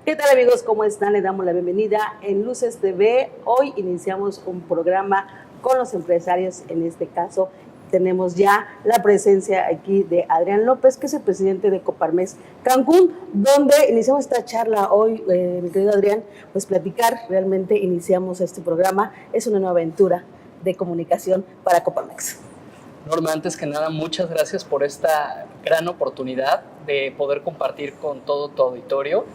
¿Qué tal, amigos? ¿Cómo están? Le damos la bienvenida en Luces TV. Hoy iniciamos un programa con los empresarios. En este caso tenemos ya la presencia aquí de Adrián López, que es el presidente de Coparmex Cancún, donde iniciamos esta charla hoy, mi querido Adrián, pues platicar. Realmente iniciamos este programa. Es una nueva aventura de comunicación para Coparmex. Norma, antes que nada, muchas gracias por esta gran oportunidad de poder compartir con todo tu auditorio.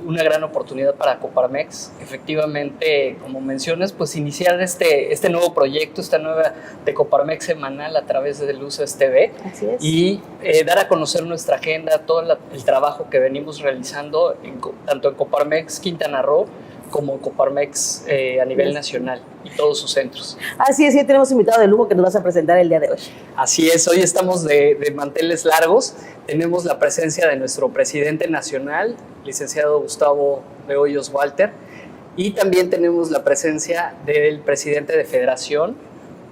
Una gran oportunidad para Coparmex, efectivamente, como mencionas, pues iniciar este nuevo proyecto, esta nueva de Coparmex semanal a través de Luces TV. Así es. Y dar a conocer nuestra agenda, todo el trabajo que venimos realizando tanto en Coparmex Quintana Roo como Coparmex a nivel nacional y todos sus centros. Así es, y tenemos invitado de lujo que nos vas a presentar el día de hoy. Así es, hoy estamos de manteles largos. Tenemos la presencia de nuestro presidente nacional, licenciado Gustavo de Hoyos Walter, y también tenemos la presencia del presidente de federación,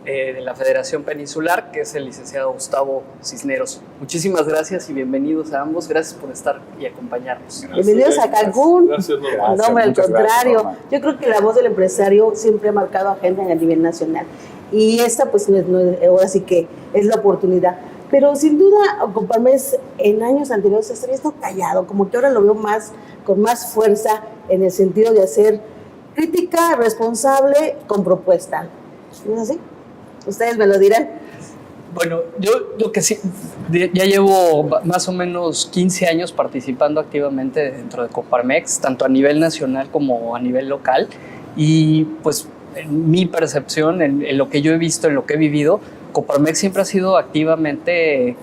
de la Federación Peninsular, que es el licenciado Gustavo Cisneros. Muchísimas gracias y bienvenidos a ambos. Gracias por estar y acompañarnos. Bienvenidos a Cancún. Gracias, No, hombre, al contrario. Yo creo que la voz del empresario siempre ha marcado agenda a nivel nacional. Y esta, pues, ahora sí que es la oportunidad. Pero sin duda, Coparmex en años anteriores se estaría esto callado, como que ahora lo veo con más fuerza en el sentido de hacer crítica responsable con propuesta. ¿No es así? Ustedes me lo dirán. Bueno, yo que sí, ya llevo más o menos 15 años participando activamente dentro de Coparmex, tanto a nivel nacional como a nivel local, y pues en mi percepción, en lo que yo he visto, en lo que he vivido, Coparmex siempre ha sido activamente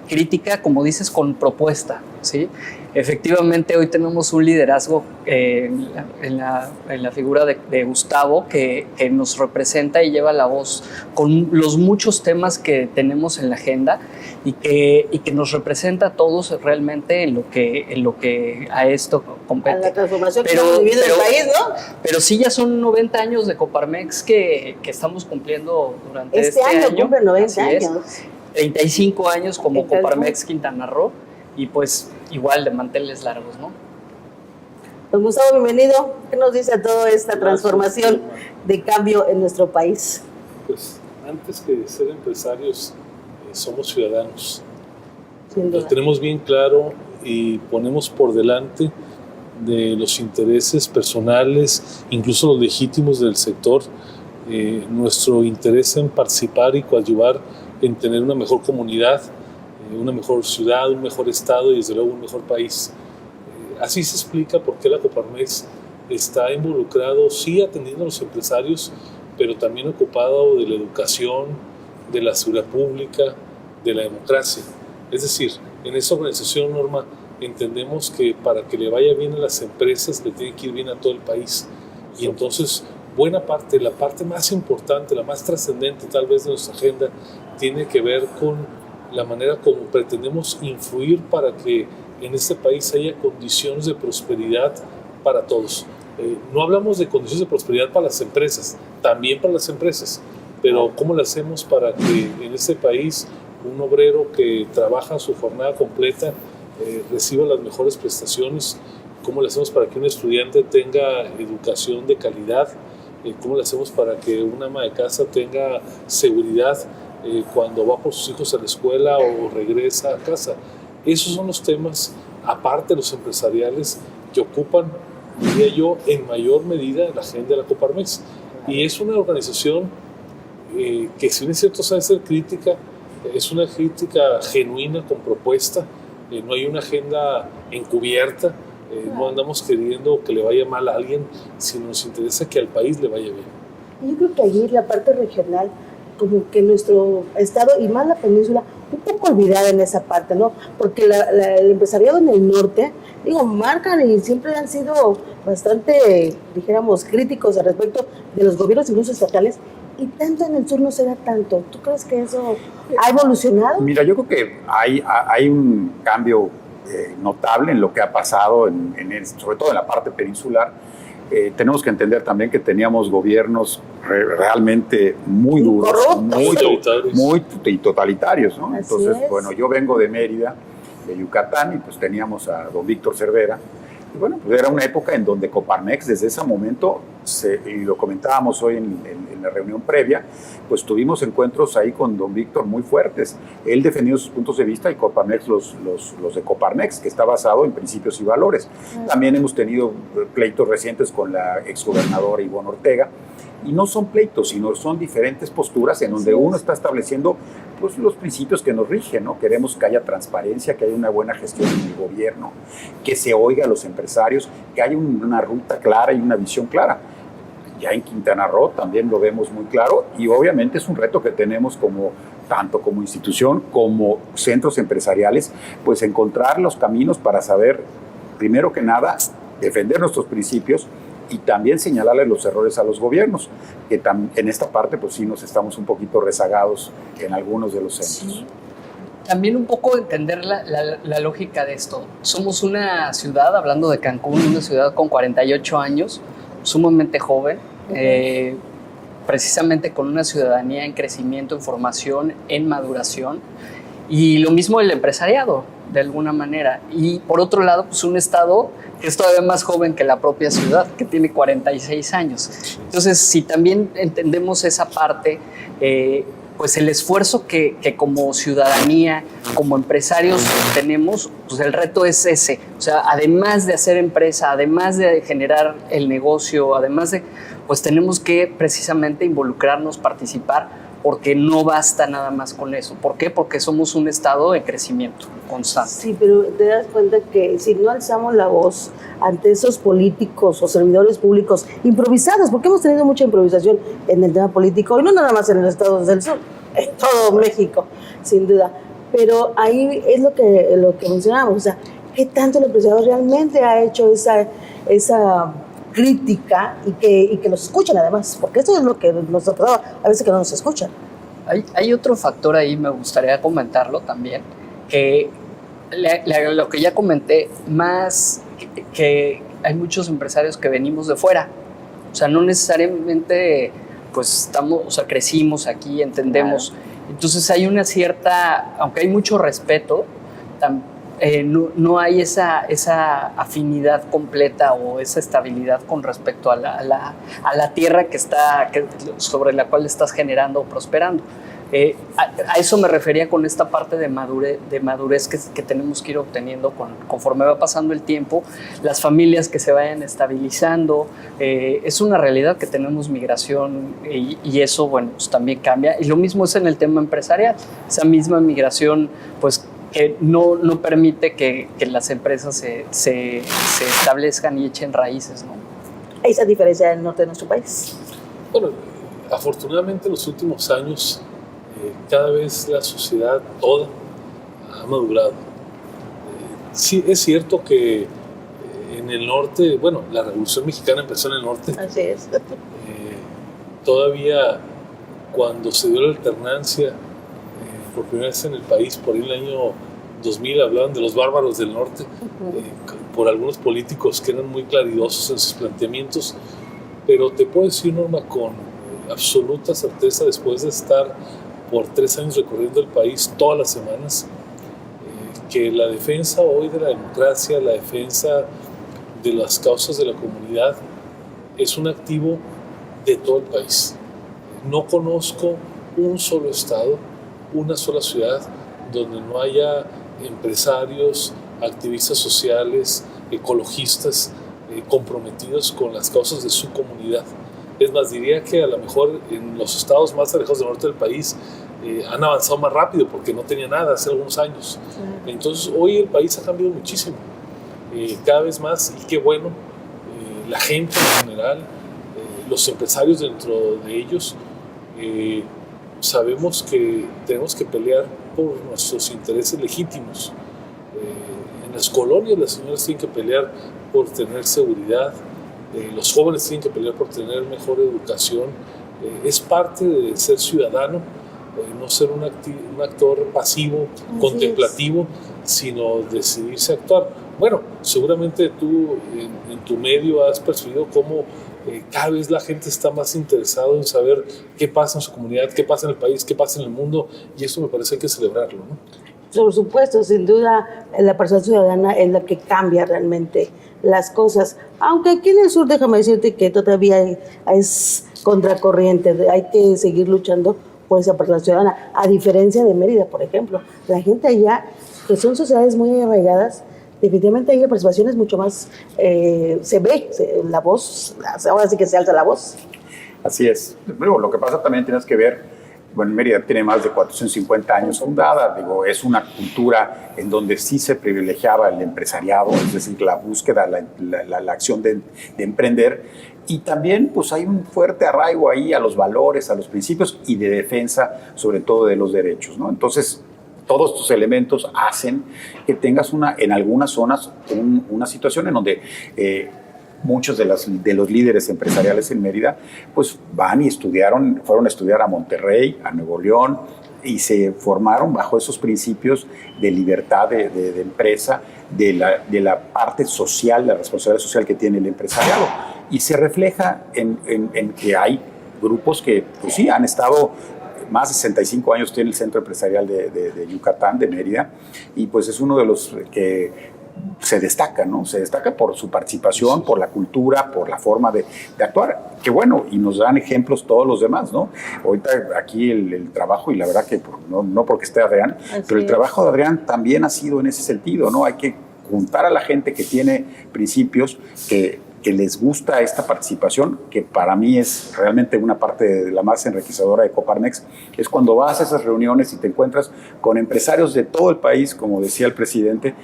crítica, como dices, con propuesta, ¿sí? Efectivamente, hoy tenemos un liderazgo en la figura de Gustavo que nos representa y lleva la voz con los muchos temas que tenemos en la agenda y que nos representa a todos realmente en lo que a esto compete. A la transformación que estamos viviendo en el país, ¿no? Pero sí, ya son 90 años de Coparmex que estamos cumpliendo durante este año. Cumple 90 años. 35 años como Coparmex Quintana Roo y pues igual de manteles largos, ¿no? Don Gustavo, bienvenido. ¿Qué nos dice toda esta transformación de cambio en nuestro país? Pues antes que ser empresarios, somos ciudadanos. Lo tenemos bien claro y ponemos por delante de los intereses personales, incluso los legítimos del sector, nuestro interés en participar y coadyuvar en tener una mejor comunidad, una mejor ciudad, un mejor estado y desde luego un mejor país. Así se explica por qué la Coparmex está involucrado, sí atendiendo a los empresarios, pero también ocupado de la educación, de la seguridad pública, de la democracia. Es decir, en esta organización, Norma, entendemos que para que le vaya bien a las empresas, le tiene que ir bien a todo el país. Y entonces, buena parte, la parte más importante, la más trascendente tal vez de nuestra agenda, tiene que ver con la manera como pretendemos influir para que en este país haya condiciones de prosperidad para todos. No hablamos de condiciones de prosperidad para las empresas, también para las empresas, pero ¿cómo lo hacemos para que en este país un obrero que trabaja su jornada completa reciba las mejores prestaciones? ¿Cómo lo hacemos para que un estudiante tenga educación de calidad? ¿Cómo lo hacemos para que una ama de casa tenga seguridad cuando va por sus hijos a la escuela o regresa a casa? Esos son los temas, aparte de los empresariales, que ocupan, diría yo, en mayor medida la agenda de la Coparmex. Y es una organización que, si bien es cierto, sabe ser crítica, es una crítica genuina, con propuesta. No hay una agenda encubierta, no andamos queriendo que le vaya mal a alguien, sino nos interesa que al país le vaya bien. Yo creo que allí la parte regional, como que nuestro estado y más la península, un poco olvidada en esa parte, ¿no? Porque el empresariado en el norte, marcan y siempre han sido bastante, dijéramos, críticos al respecto de los gobiernos incluso estatales, y tanto en el sur no se da tanto. ¿Tú crees que eso ha evolucionado? Mira, yo creo que hay un cambio notable en lo que ha pasado, sobre todo en la parte peninsular. Tenemos que entender también que teníamos gobiernos realmente muy duros, muy totalitarios, ¿no? Entonces, bueno, yo vengo de Mérida, de Yucatán, y pues teníamos a don Víctor Cervera, Y bueno, pues era una época en donde Coparmex, desde ese momento, y lo comentábamos hoy en la reunión previa, pues tuvimos encuentros ahí con don Víctor muy fuertes. Él defendió sus puntos de vista y Coparmex los de Coparmex, que está basado en principios y valores. También hemos tenido pleitos recientes con la exgobernadora Ivonne Ortega, y no son pleitos, sino son diferentes posturas en donde uno está estableciendo pues, los principios que nos rigen, ¿no? Queremos que haya transparencia, que haya una buena gestión en el gobierno, que se oiga a los empresarios, que haya una ruta clara y una visión clara. Ya en Quintana Roo también lo vemos muy claro, y obviamente es un reto que tenemos tanto como institución como centros empresariales, pues encontrar los caminos para saber, primero que nada, defender nuestros principios y también señalarle los errores a los gobiernos, que en esta parte pues sí nos estamos un poquito rezagados en algunos de los centros. Sí. También un poco entender la lógica de esto. Somos una ciudad, hablando de Cancún, una ciudad con 48 años, sumamente joven, precisamente con una ciudadanía en crecimiento, en formación, en maduración, y lo mismo el empresariado, de alguna manera. Y por otro lado, pues un estado que es todavía más joven que la propia ciudad, que tiene 46 años. Entonces, si también entendemos esa parte, pues el esfuerzo que como ciudadanía, como empresarios tenemos, pues el reto es ese. O sea, además de hacer empresa, además de generar el negocio, además de, pues tenemos que precisamente involucrarnos, participar, porque no basta nada más con eso. ¿Por qué? Porque somos un estado de crecimiento constante. Sí, pero te das cuenta que si no alzamos la voz ante esos políticos o servidores públicos improvisados, porque hemos tenido mucha improvisación en el tema político, y no nada más en los estados del sur, en todo México, sin duda. Pero ahí es lo que mencionamos, o sea, ¿qué tanto el empresario realmente ha hecho esa crítica y que nos escuchen además? Porque esto es lo que nos ha pasado, a veces que no nos escuchan. Hay otro factor ahí, me gustaría comentarlo también, que lo que ya comenté, más que hay muchos empresarios que venimos de fuera. O sea, no necesariamente pues crecimos aquí, entendemos. Claro. Entonces hay una cierta, aunque hay mucho respeto, no hay esa afinidad completa o esa estabilidad con respecto a la tierra sobre la cual estás generando o prosperando. A eso me refería con esta parte de madurez que tenemos que ir obteniendo conforme va pasando el tiempo, las familias que se vayan estabilizando. Es una realidad que tenemos migración y eso, bueno, pues también cambia. Y lo mismo es en el tema empresarial. Esa misma migración, pues, que no permite que las empresas se establezcan y echen raíces, ¿no? Esa diferencia del norte de nuestro país. Bueno, afortunadamente en los últimos años cada vez la sociedad toda ha madurado. Sí, es cierto que en el norte, bueno, la Revolución Mexicana empezó en el norte. Así es. Todavía cuando se dio la alternancia por primera vez en el país, por ahí en el año 2000, hablaban de los bárbaros del norte, por algunos políticos que eran muy claridosos en sus planteamientos, pero te puedo decir, Norma, con absoluta certeza, después de estar por 3 años recorriendo el país todas las semanas, que la defensa hoy de la democracia, la defensa de las causas de la comunidad, es un activo de todo el país. No conozco un solo estado, una sola ciudad donde no haya empresarios, activistas sociales, ecologistas comprometidos con las causas de su comunidad. Es más, diría que a lo mejor en los estados más alejados del norte del país han avanzado más rápido porque no tenía nada hace algunos años. Entonces hoy el país ha cambiado muchísimo, cada vez más, y qué bueno, la gente en general, los empresarios dentro de ellos, sabemos que tenemos que pelear por nuestros intereses legítimos. En las colonias las señoras tienen que pelear por tener seguridad, los jóvenes tienen que pelear por tener mejor educación. Es parte de ser ciudadano, no ser un actor pasivo, así contemplativo, sino decidirse a actuar. Bueno, seguramente tú en tu medio has percibido cómo cada vez la gente está más interesada en saber qué pasa en su comunidad, qué pasa en el país, qué pasa en el mundo, y eso me parece que hay que celebrarlo, ¿no? Por supuesto, sin duda, la persona ciudadana es la que cambia realmente las cosas. Aunque aquí en el sur, déjame decirte que todavía es contracorriente, hay que seguir luchando por esa persona ciudadana. A diferencia de Mérida, por ejemplo, la gente allá, que son sociedades muy arraigadas, definitivamente ahí la participación es mucho más, se ve, la voz, ahora sí que se alza la voz. Así es. Luego, lo que pasa también tienes que ver, bueno, Mérida tiene más de 450 años fundada, digo, es una cultura en donde sí se privilegiaba el empresariado, es decir, la búsqueda, la acción de emprender, y también pues hay un fuerte arraigo ahí a los valores, a los principios y de defensa, sobre todo de los derechos, ¿no? Entonces, todos estos elementos hacen que tengas en algunas zonas una situación en donde muchos de los líderes empresariales en Mérida pues van y fueron a estudiar a Monterrey, a Nuevo León, y se formaron bajo esos principios de libertad de empresa, de la parte social, la responsabilidad social que tiene el empresariado. Y se refleja en que hay grupos que pues sí han estado más de 65 años, tiene el Centro Empresarial de Yucatán, de Mérida, y pues es uno de los que se destaca, ¿no? Se destaca por su participación, por la cultura, por la forma de actuar. Que bueno, y nos dan ejemplos todos los demás, ¿no? Ahorita aquí el trabajo, y la verdad que no porque esté Adrián, pero el trabajo de Adrián también ha sido en ese sentido, ¿no? Hay que juntar a la gente que tiene principios, que les gusta esta participación, que para mí es realmente una parte de la más enriquecedora de Coparmex, es cuando vas a esas reuniones y te encuentras con empresarios de todo el país, como decía el presidente,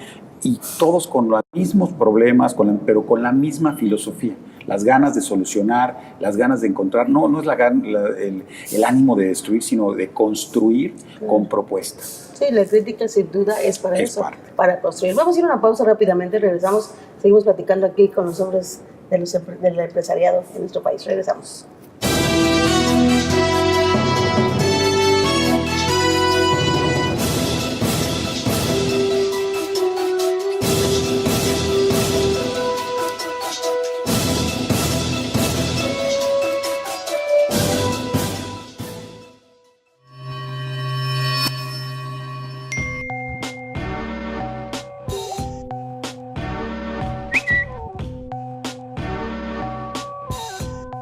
y todos con los mismos problemas, pero con la misma filosofía, las ganas de solucionar, las ganas de encontrar, no es el ánimo de destruir, sino de construir con propuestas. Sí, la crítica sin duda es para eso, para construir. Vamos a ir a una pausa rápidamente, regresamos, seguimos platicando aquí con los hombres del empresariado en nuestro país. Regresamos.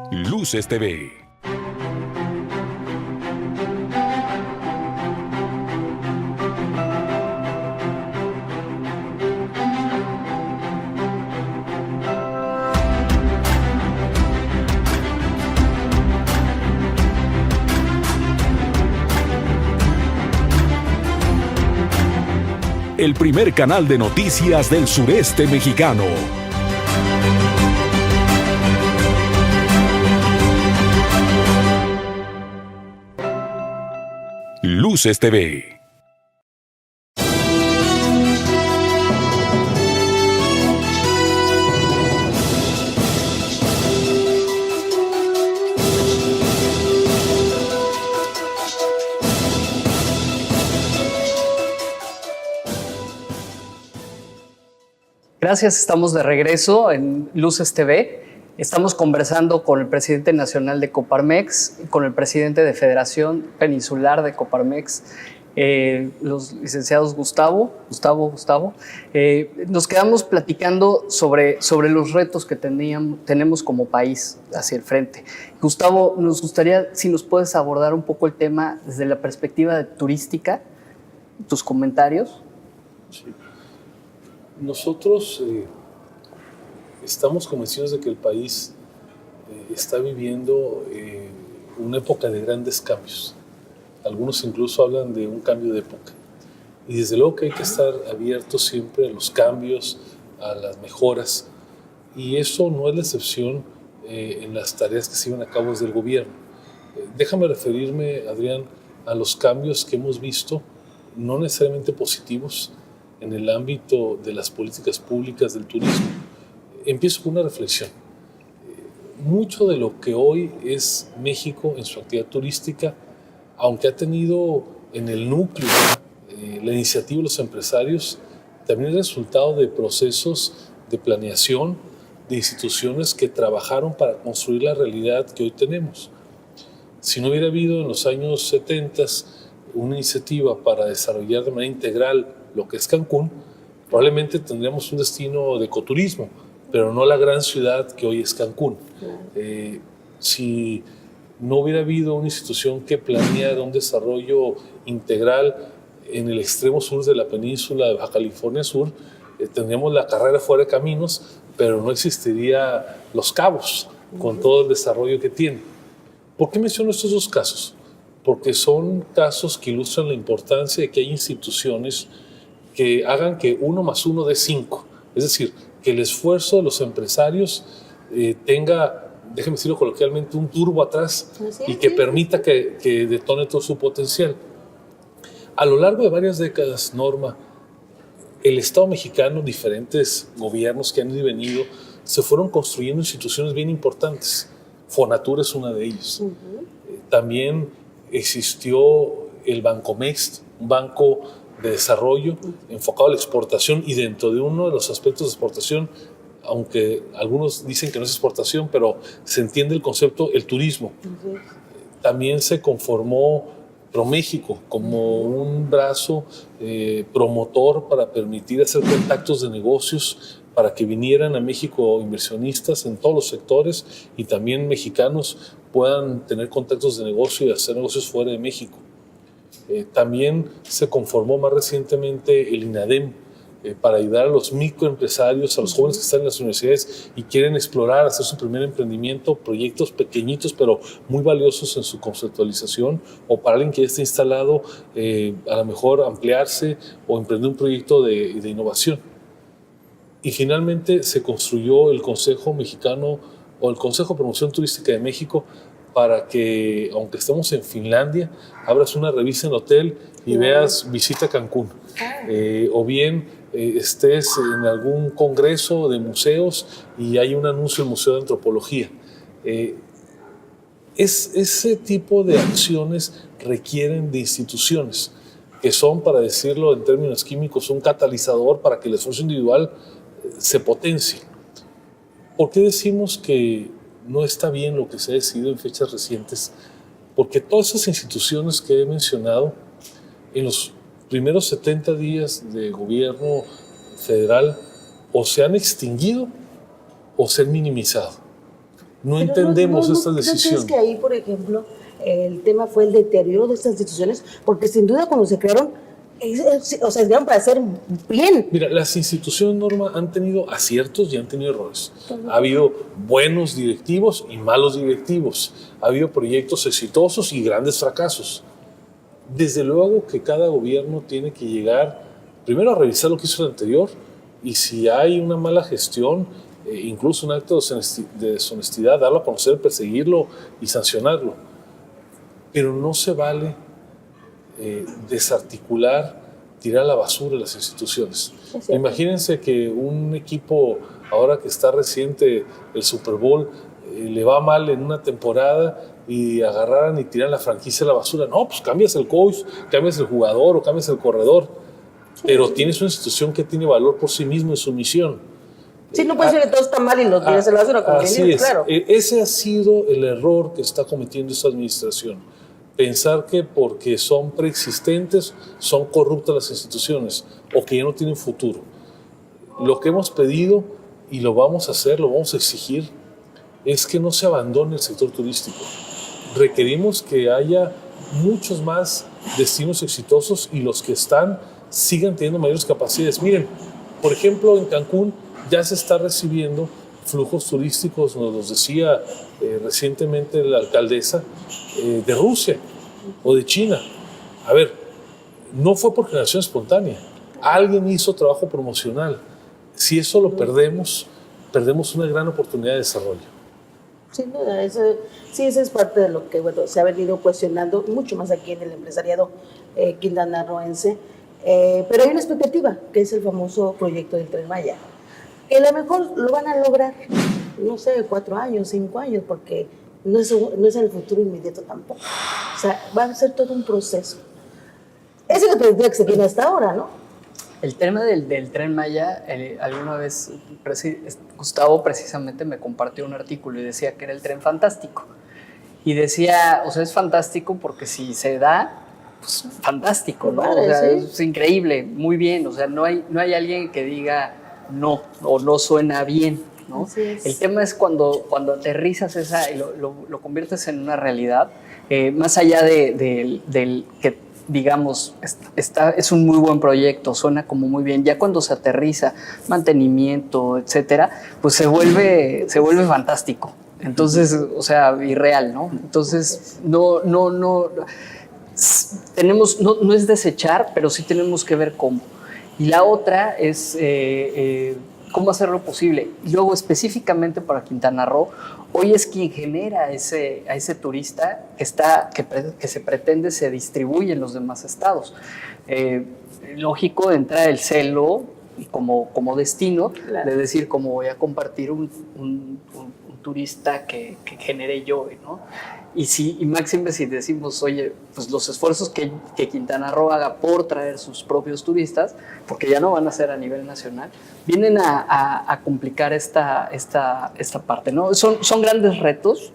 Luces TV. El primer canal de noticias del sureste mexicano. Luces TV. Gracias, estamos de regreso en Luces TV. Estamos conversando con el presidente nacional de Coparmex, con el presidente de Federación Peninsular de Coparmex, los licenciados Gustavo. Nos quedamos platicando sobre los retos que tenemos como país hacia el frente. Gustavo, nos gustaría si nos puedes abordar un poco el tema desde la perspectiva turística, tus comentarios. Sí. Nosotros estamos convencidos de que el país está viviendo una época de grandes cambios. Algunos incluso hablan de un cambio de época. Y desde luego que hay que estar abiertos siempre a los cambios, a las mejoras. Y eso no es la excepción en las tareas que se llevan a cabo desde el gobierno. Déjame referirme, Adrián, a los cambios que hemos visto, no necesariamente positivos, en el ámbito de las políticas públicas del turismo. Empiezo con una reflexión. Mucho de lo que hoy es México en su actividad turística, aunque ha tenido en el núcleo la iniciativa de los empresarios, también es resultado de procesos de planeación de instituciones que trabajaron para construir la realidad que hoy tenemos. Si no hubiera habido en los años 70 una iniciativa para desarrollar de manera integral lo que es Cancún, probablemente tendríamos un destino de ecoturismo, pero no la gran ciudad que hoy es Cancún. Si no hubiera habido una institución que planeara un desarrollo integral en el extremo sur de la península de Baja California Sur, tendríamos la carrera fuera de caminos, pero no existiría Los Cabos con todo el desarrollo que tiene. ¿Por qué menciono estos dos casos? Porque son casos que ilustran la importancia de que hay instituciones que hagan que 1 más 1 dé 5. Es decir, que el esfuerzo de los empresarios tenga, déjeme decirlo coloquialmente, un turbo atrás y que permita que detone todo su potencial. A lo largo de varias décadas, Norma, el Estado mexicano, diferentes gobiernos que han ido y venido, se fueron construyendo instituciones bien importantes. Fonatur es una de ellas. También existió el Bancomext, un banco de desarrollo enfocado a la exportación, y dentro de uno de los aspectos de exportación, aunque algunos dicen que no es exportación, pero se entiende el concepto, el turismo. También se conformó ProMéxico como un brazo promotor para permitir hacer contactos de negocios para que vinieran a México inversionistas en todos los sectores y también mexicanos puedan tener contactos de negocio y hacer negocios fuera de México. También se conformó más recientemente el INADEM para ayudar a los microempresarios, a los jóvenes que están en las universidades y quieren explorar, hacer su primer emprendimiento, proyectos pequeñitos pero muy valiosos en su conceptualización, o para alguien que ya está instalado, a lo mejor ampliarse o emprender un proyecto de innovación. Y finalmente se construyó el Consejo Mexicano o el Consejo de Promoción Turística de México para que, aunque estemos en Finlandia, abras una revista en hotel y veas Visita Cancún. O bien estés en algún congreso de museos y hay un anuncio del Museo de Antropología. Ese tipo de acciones requieren de instituciones que son, para decirlo en términos químicos, un catalizador para que el esfuerzo individual se potencie. ¿Por qué decimos que no está bien lo que se ha decidido en fechas recientes? Porque todas esas instituciones que he mencionado, en los primeros 70 días de gobierno federal, o se han extinguido o se han minimizado. No entendemos estas decisiones. ¿No crees que ahí, por ejemplo, el tema fue el deterioro de estas instituciones? Porque sin duda cuando se crearon, o sea, se crearon para hacer bien. Mira, las instituciones, Norma, han tenido aciertos y han tenido errores. Ha habido buenos directivos y malos directivos. Ha habido proyectos exitosos y grandes fracasos. Desde luego que cada gobierno tiene que llegar primero a revisar lo que hizo el anterior, y si hay una mala gestión, incluso un acto de deshonestidad, darlo a conocer, perseguirlo y sancionarlo. Pero no se vale desarticular, tirar a la basura las instituciones. Imagínense que un equipo, ahora que está reciente el Super Bowl, le va mal en una temporada y agarraran y tiran la franquicia a la basura. No, pues cambias el coach, cambias el jugador o cambias el corredor, pero tienes una institución que tiene valor por sí mismo en su misión. Sí, no puede ser que todo está mal y lo tiras a la basura, como así es. Claro. Ese ha sido el error que está cometiendo esta administración. Pensar que porque son preexistentes son corruptas las instituciones o que ya no tienen futuro. Lo que hemos pedido, y lo vamos a hacer, lo vamos a exigir, es que no se abandone el sector turístico. Requerimos que haya muchos más destinos exitosos y los que están sigan teniendo mayores capacidades. Miren, por ejemplo, en Cancún ya se está recibiendo flujos turísticos, nos los decía recientemente la alcaldesa, de Rusia o de China. A ver, no fue por generación espontánea. Alguien hizo trabajo promocional. Si eso lo perdemos, perdemos una gran oportunidad de desarrollo. Sin duda, eso es parte de lo que se ha venido cuestionando mucho más aquí en el empresariado quintanarroense. Pero hay una expectativa, que es el famoso proyecto del Tren Maya. Que a lo mejor lo van a lograr, no sé, 4 años, 5 años, porque no es en el futuro inmediato tampoco. O sea, va a ser todo un proceso. Esa es la expectativa que se tiene hasta ahora, ¿no? El tema del Tren Maya, alguna vez Gustavo precisamente me compartió un artículo y decía que era el tren fantástico. Y decía, o sea, es fantástico porque si se da, pues, fantástico, ¿no? Padre, O sea, sí. es increíble, muy bien. O sea, no hay alguien que diga no o no suena bien, ¿no? Así es. El tema es cuando aterrizas esa y lo conviertes en una realidad, más allá del que digamos, es un muy buen proyecto, suena como muy bien. Ya cuando se aterriza, mantenimiento, etcétera, pues se vuelve fantástico. Entonces, o sea, irreal, ¿no? Entonces, no es desechar, pero sí tenemos que ver cómo. Y la otra es cómo hacerlo posible. Y luego, específicamente para Quintana Roo, hoy es quien genera a ese turista que se pretende se distribuye en los demás estados. Lógico, entra el celo como destino, Claro. de decir, cómo voy a compartir un turista que genere yo, ¿no? Y máxime si decimos, oye, pues los esfuerzos que Quintana Roo haga por traer sus propios turistas, porque ya no van a ser a nivel nacional, vienen a complicar esta parte, ¿no? Son grandes retos,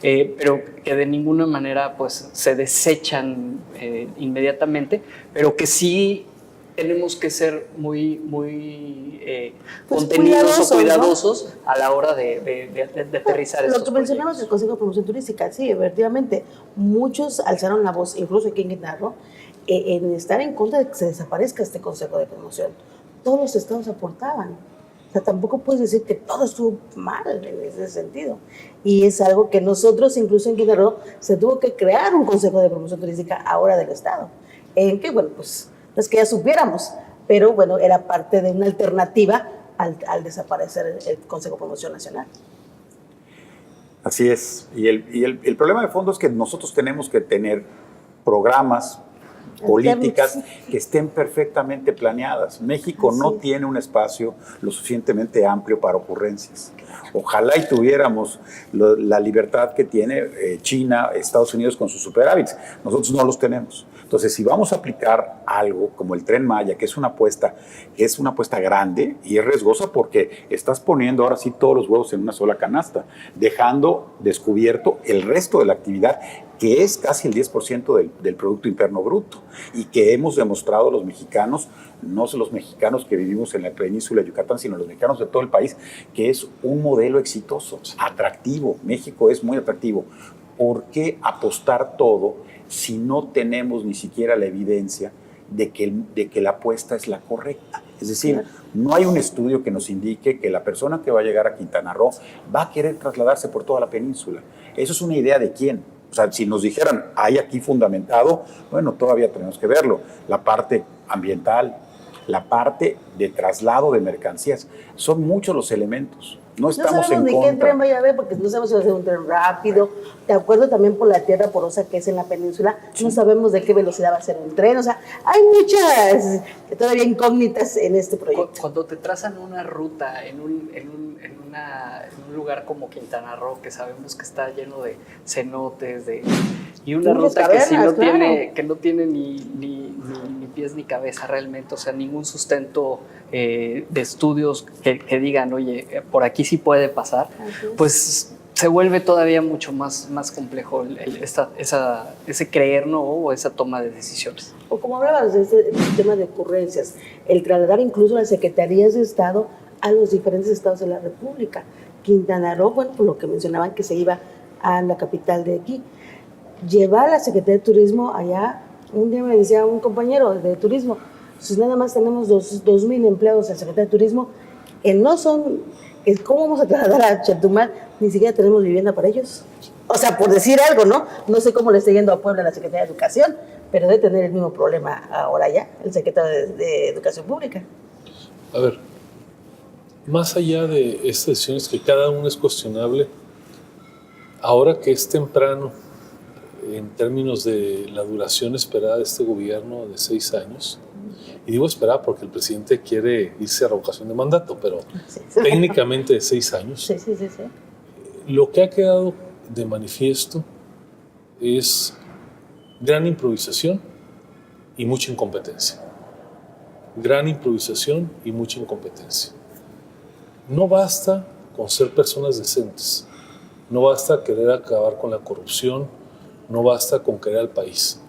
pero que de ninguna manera pues se desechan inmediatamente, pero que sí tenemos que ser muy Pues contenidos o cuidadosos, cuidadosos, ¿no?, a la hora de aterrizar estos Lo que mencionamos proyectos. del Consejo de Promoción Turística, sí, efectivamente, muchos alzaron la voz, incluso aquí en Quintana Roo, en estar en contra de que se desaparezca este Consejo de Promoción. Todos los estados aportaban. O sea, tampoco puedes decir que todo estuvo mal en ese sentido. Y es algo que nosotros, incluso en Quintana Roo, se tuvo que crear un Consejo de Promoción Turística ahora del estado, en que, bueno, pues no es que ya supiéramos, pero bueno, era parte de una alternativa al desaparecer el Consejo de Promoción Nacional. Así es. Y el problema de fondo es que nosotros tenemos que tener programas, políticas que estén perfectamente planeadas. México no tiene un espacio lo suficientemente amplio para ocurrencias. Ojalá y tuviéramos la libertad que tiene China, Estados Unidos con sus superávits. Nosotros no los tenemos. Entonces, si vamos a aplicar algo como el Tren Maya, que es una apuesta grande y es riesgosa porque estás poniendo ahora sí todos los huevos en una sola canasta, dejando descubierto el resto de la actividad, que es casi el 10% del Producto Interno Bruto, y que hemos demostrado los mexicanos, no los mexicanos que vivimos en la península de Yucatán, sino los mexicanos de todo el país, que es un modelo exitoso, atractivo. México es muy atractivo. ¿Por qué apostar todo si no tenemos ni siquiera la evidencia de que la apuesta es la correcta? Es decir, no hay un estudio que nos indique que la persona que va a llegar a Quintana Roo va a querer trasladarse por toda la península. Eso es una idea de quién. O sea, si nos dijeran, hay aquí fundamentado, bueno, todavía tenemos que verlo. La parte ambiental, la parte de traslado de mercancías, son muchos los elementos. No estamos no sabemos en ni qué contra. tren vaya a haber, porque no sabemos si va a ser un tren rápido. De acuerdo también por la tierra porosa que es en la península, no sabemos de qué velocidad va a ser un tren. O sea, hay muchas todavía incógnitas en este proyecto. Cuando te trazan una ruta en un lugar como Quintana Roo, que sabemos que está lleno de cenotes, y una Muchas ruta que, cavernas, no tiene ni pies ni cabeza realmente, o sea, ningún sustento de estudios que digan, oye, por aquí sí puede pasar, pues se vuelve todavía mucho más complejo ese creer, ¿no?, o esa toma de decisiones. O como hablabas de este tema de ocurrencias, el trasladar incluso las secretarías de Estado a los diferentes estados de la República. Quintana Roo, bueno, por lo que mencionaban que se iba a la capital de aquí, llevar a la Secretaría de Turismo allá. Un día me decía un compañero de turismo, pues nada más tenemos 2,000 empleados en la Secretaría de Turismo, que no son, ¿cómo vamos a trasladar a Chetumal? Ni siquiera tenemos vivienda para ellos. O sea, por decir algo, ¿no? No sé cómo le está yendo a Puebla la Secretaría de Educación, pero debe tener el mismo problema ahora ya, el secretario de Educación Pública. A ver, más allá de estas decisiones que cada uno es cuestionable, ahora que es temprano, en términos de la duración esperada de este gobierno de 6 años, y digo esperada porque el presidente quiere irse a revocación de mandato, pero Sí. técnicamente de 6 años, Sí. lo que ha quedado de manifiesto es gran improvisación y mucha incompetencia. Gran improvisación y mucha incompetencia. No basta con ser personas decentes, no basta querer acabar con la corrupción, no basta con querer al país.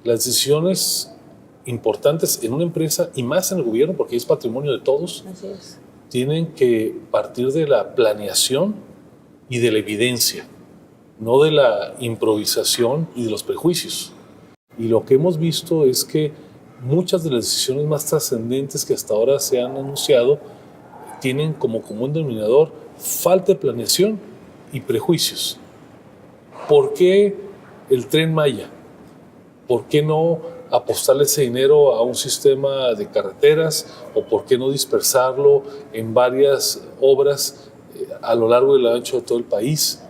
Las decisiones importantes en una empresa y más en el gobierno, porque es patrimonio de todos, Así es. tienen que partir de la planeación y de la evidencia, no de la improvisación y de los prejuicios. Y lo que hemos visto es que muchas de las decisiones más trascendentes que hasta ahora se han anunciado tienen como común denominador falta de planeación y prejuicios. ¿Por qué el Tren Maya? ¿Por qué no apostarle ese dinero a un sistema de carreteras? ¿O por qué no dispersarlo en varias obras a lo largo y lo ancho de todo el país?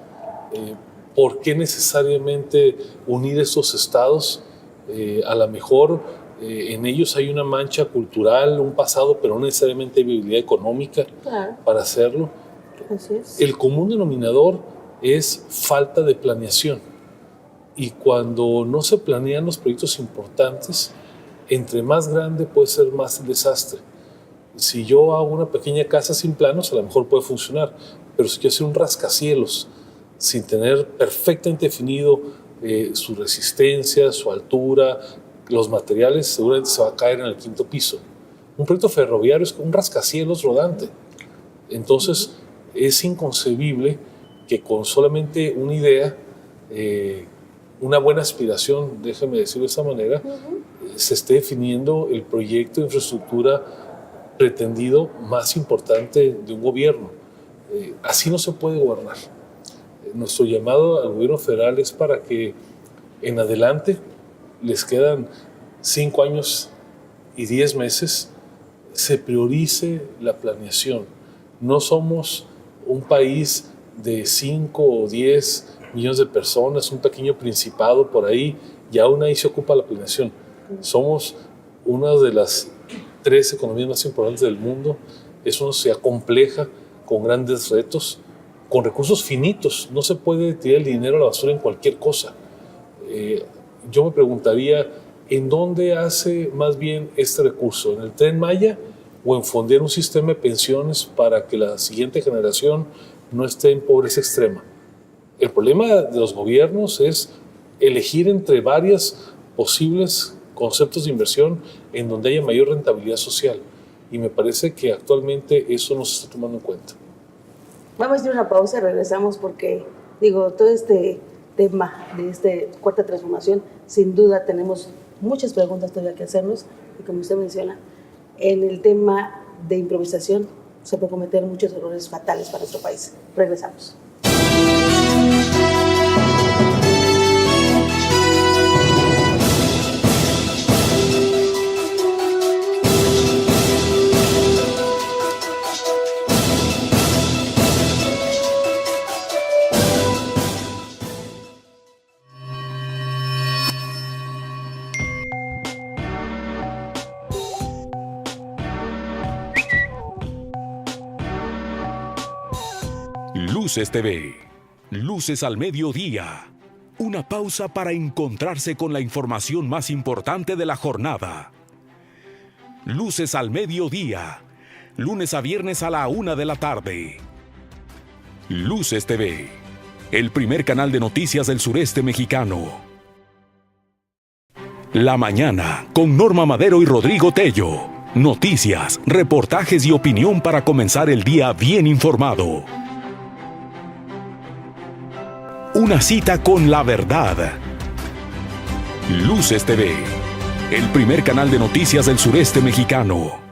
¿Por qué necesariamente unir estos estados? A lo mejor en ellos hay una mancha cultural, un pasado, pero no necesariamente hay viabilidad económica para hacerlo. Así es. El común denominador es falta de planeación. Y cuando no se planean los proyectos importantes, entre más grande puede ser más el desastre. Si yo hago una pequeña casa sin planos, a lo mejor puede funcionar, pero si quiero hacer un rascacielos sin tener perfectamente definido su resistencia, su altura, los materiales, seguramente se va a caer en el quinto piso. Un proyecto ferroviario es como un rascacielos rodante. Entonces, es inconcebible que con solamente una idea, una buena aspiración, déjeme decirlo de esa manera, se esté definiendo el proyecto de infraestructura pretendido más importante de un gobierno. Así no se puede gobernar. Nuestro llamado al gobierno federal es para que en adelante, les quedan 5 años y 10 meses, se priorice la planeación. No somos un país de 5 o 10 millones de personas, un pequeño principado por ahí, y aún ahí se ocupa la planeación. Somos una de las 3 economías más importantes del mundo. Es una sociedad compleja, con grandes retos, con recursos finitos. No se puede tirar el dinero a la basura en cualquier cosa. Yo me preguntaría, ¿en dónde hace más bien este recurso? ¿En el Tren Maya o en fondear un sistema de pensiones para que la siguiente generación no esté en pobreza extrema? El problema de los gobiernos es elegir entre varios posibles conceptos de inversión en donde haya mayor rentabilidad social. Y me parece que actualmente eso no se está tomando en cuenta. Vamos a hacer una pausa y regresamos porque, todo este tema de esta cuarta transformación, sin duda tenemos muchas preguntas todavía que hacernos, y como usted menciona, en el tema de improvisación se puede cometer muchos errores fatales para nuestro país. Regresamos. Luces TV. Luces al mediodía. Una pausa para encontrarse con la información más importante de la jornada. Luces al mediodía. Lunes a viernes a la 1 de la tarde. Luces TV. El primer canal de noticias del sureste mexicano. La mañana con Norma Madero y Rodrigo Tello. Noticias, reportajes y opinión para comenzar el día bien informado. Una cita con la verdad. Luces TV, el primer canal de noticias del sureste mexicano.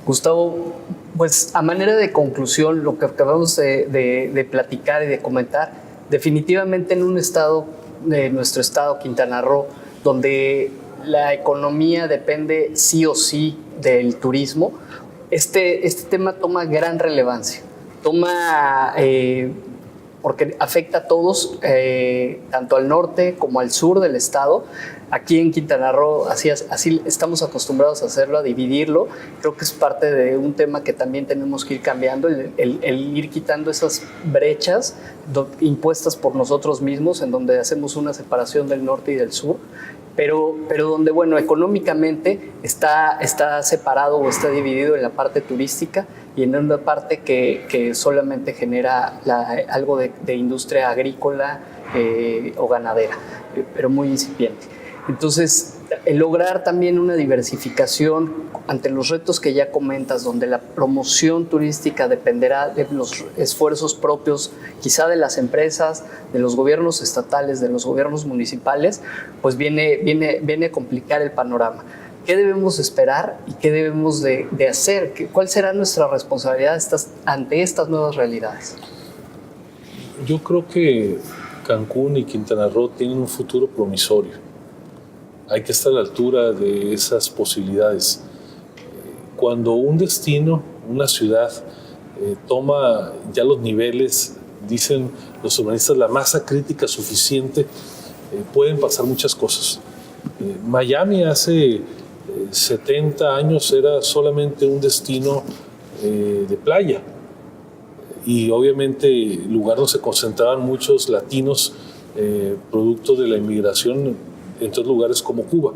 Gustavo, pues a manera de conclusión, lo que acabamos de platicar y de comentar, definitivamente en un estado, de nuestro estado, Quintana Roo, donde la economía depende sí o sí del turismo, este tema toma gran relevancia. Porque afecta a todos, tanto al norte como al sur del estado, Aquí en Quintana Roo así estamos acostumbrados a hacerlo, a dividirlo. Creo que es parte de un tema que también tenemos que ir cambiando, el ir quitando esas brechas impuestas por nosotros mismos, en donde hacemos una separación del norte y del sur, pero donde, bueno, económicamente está separado o está dividido en la parte turística y en una parte que solamente genera algo de industria agrícola o ganadera, pero muy incipiente. Entonces, el lograr también una diversificación ante los retos que ya comentas, donde la promoción turística dependerá de los esfuerzos propios, quizá de las empresas, de los gobiernos estatales, de los gobiernos municipales, pues viene a complicar el panorama. ¿Qué debemos esperar y qué debemos de hacer? ¿Cuál será nuestra responsabilidad ante estas nuevas realidades? Yo creo que Cancún y Quintana Roo tienen un futuro promisorio. Hay que estar a la altura de esas posibilidades. Cuando un destino, una ciudad, toma ya los niveles, dicen los urbanistas, la masa crítica suficiente, pueden pasar muchas cosas. Miami hace 70 años era solamente un destino de playa, y obviamente lugar donde se concentraban muchos latinos, producto de la inmigración en otros lugares como Cuba.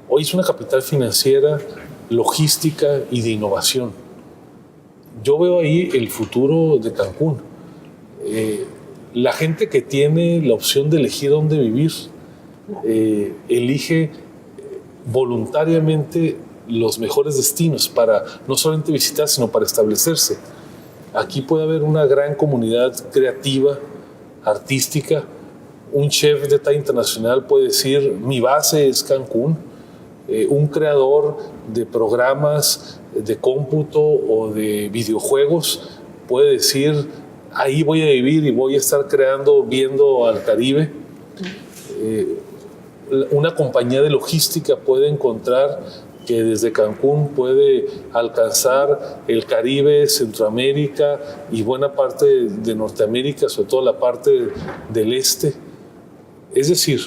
Hoy es una capital financiera, logística y de innovación. Yo veo ahí el futuro de Cancún. La gente que tiene la opción de elegir dónde vivir, elige voluntariamente los mejores destinos para no solamente visitar, sino para establecerse. Aquí puede haber una gran comunidad creativa, artística. Un chef de talla internacional puede decir, mi base es Cancún. Un creador de programas de cómputo o de videojuegos puede decir, ahí voy a vivir y voy a estar creando viendo al Caribe. Una compañía de logística puede encontrar que desde Cancún puede alcanzar el Caribe, Centroamérica y buena parte de Norteamérica, sobre todo la parte del este. Es decir,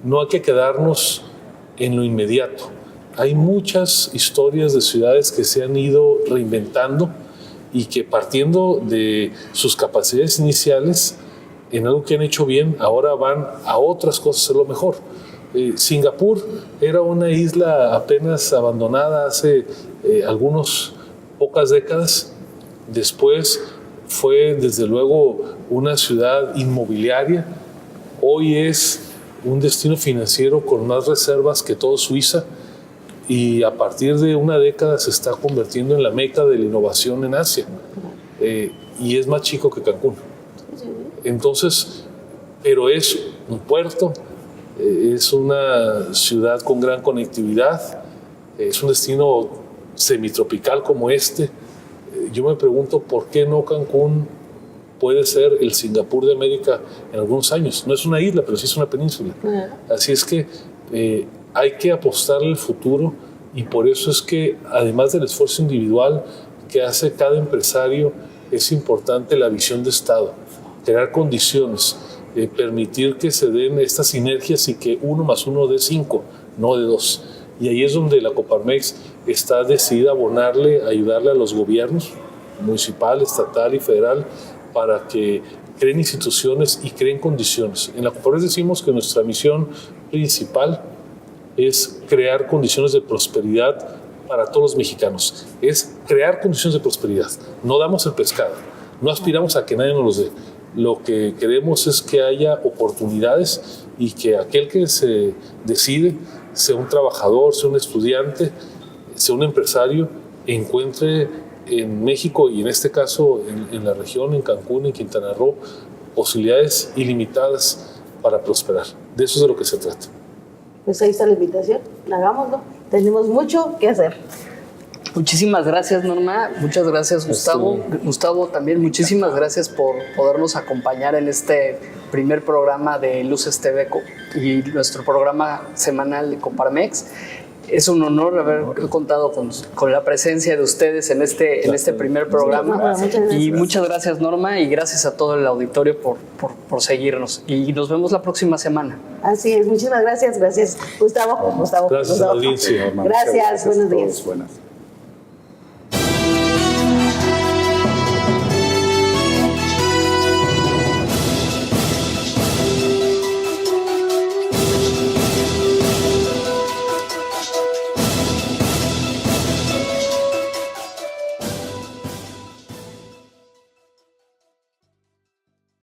no hay que quedarnos en lo inmediato. Hay muchas historias de ciudades que se han ido reinventando y que, partiendo de sus capacidades iniciales en algo que han hecho bien, ahora van a otras cosas a hacerlo mejor. Singapur era una isla apenas abandonada hace pocas décadas. Después fue, desde luego, una ciudad inmobiliaria. Hoy es un destino financiero con más reservas que todo Suiza, y a partir de una década se está convirtiendo en la meca de la innovación en Asia, y es más chico que Cancún. Entonces, pero es un puerto, es una ciudad con gran conectividad, es un destino semitropical como este. Yo me pregunto por qué no Cancún puede ser el Singapur de América en algunos años. No es una isla, pero sí es una península. Así es que hay que apostarle al futuro, y por eso es que, además del esfuerzo individual que hace cada empresario, es importante la visión de Estado, crear condiciones, permitir que se den estas sinergias y que 1 más 1 dé 5, no de 2. Y ahí es donde la Coparmex está decidida a abonarle, ayudarle a los gobiernos municipal, estatal y federal para que creen instituciones y creen condiciones. En la Coparmex decimos que nuestra misión principal es crear condiciones de prosperidad para todos los mexicanos. Es crear condiciones de prosperidad. No damos el pescado, no aspiramos a que nadie nos los dé. Lo que queremos es que haya oportunidades y que aquel que se decide, sea un trabajador, sea un estudiante, sea un empresario, encuentre en México, y en este caso en la región, en Cancún, en Quintana Roo, posibilidades ilimitadas para prosperar. De eso es de lo que se trata. Pues ahí está la invitación, hagámoslo. Tenemos mucho que hacer. Muchísimas gracias, Norma. Muchas gracias, Gustavo. Gustavo, también muchísimas gracias por podernos acompañar en este primer programa de Luces TV y nuestro programa semanal de Coparmex. Es un honor haber contado con la presencia de ustedes en este primer programa. Gracias. Y muchas gracias, Norma, y gracias a todo el auditorio por seguirnos. Y nos vemos la próxima semana. Así es, muchísimas gracias. Gracias, Gustavo. Gracias a la audiencia. Gracias, buenos días. Buenas.